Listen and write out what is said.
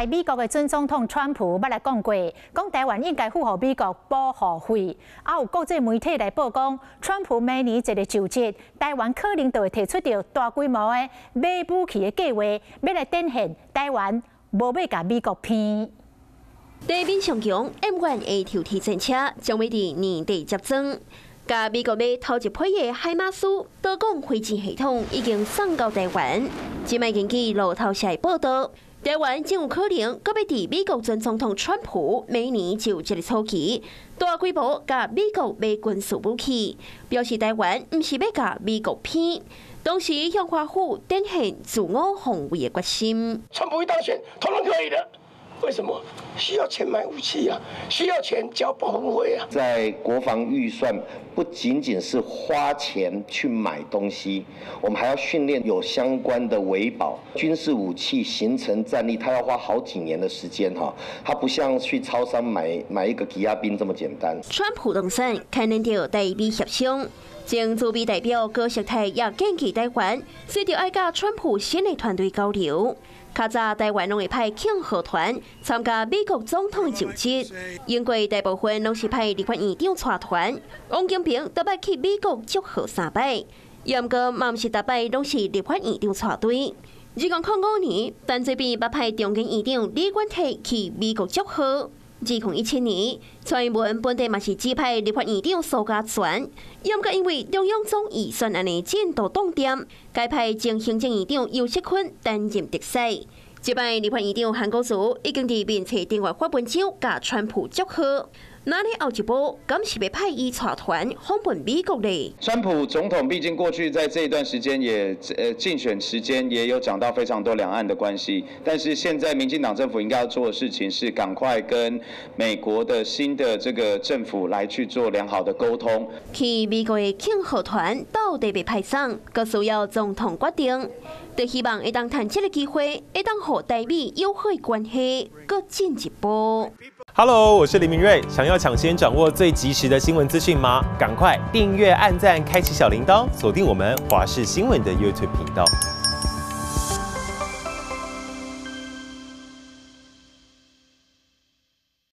来美国的准总统川普捌来讲过，讲台湾应该付予美国保护费。啊，有国际媒体来报讲，川普明年一个就职，台湾可能就会提出着大规模的买武器的计划，要来展现台湾无要甲美国骗。台面上强 M1A2T 战车将会伫年底接装。 甲美国买头一批的海马斯多管飞机系统已经送到台湾。即卖根据路透社报道，台湾真有可能搁要伫美国前总统川普每年就职的初期，大规模甲美国买军事武器，表示台湾毋是要甲美国骗，同时向华府展现自我防卫的决心。川普一当选，统统可以的。 为什么需要钱买武器啊？需要钱交保护费啊？在国防预算不仅仅是花钱去买东西，我们还要训练有相关的维保、军事武器形成战力，它要花好几年的时间哈。它不像去超商买一个吉亚兵这么简单。川普动身看能到台美协商，前驻美代表高石泰也建议台湾，随着爱甲川普新的团队交流。 较早台湾拢会派庆贺团参加美国总统的就职，英国大部分拢是派立法院长带团。王金平特别去美国祝贺3摆，也毋过嘛毋是逐摆拢是立法院长带队。2005年，陈水扁捌派中间院长李冠摕去美国祝贺。 2017年，蔡英文本地嘛是指派立法院长苏家全，也毋过因为中央总预算案的进度冻点，改派前行政院长游锡堃担任特使。这摆立法院长韩国瑜已经伫面册电话发文章，甲川普祝贺。 那你后一步，敢是要派伊带团访问美国嘞？川普总统毕竟过去在这一段时间也竞选时间也有讲到非常多两岸的关系，但是现在民进党政府应该要做的事情是赶快跟美国的新的这个政府来去做良好的沟通。去美国的庆贺团到底被派上，阁需要总统决定。就希望会当趁这个机会，会当和台美友好关系更进一步。 Hello， 我是林明瑞。想要抢先掌握最及时的新闻资讯吗？赶快订阅、按赞、开启小铃铛，锁定我们华视新闻的 YouTube 频道。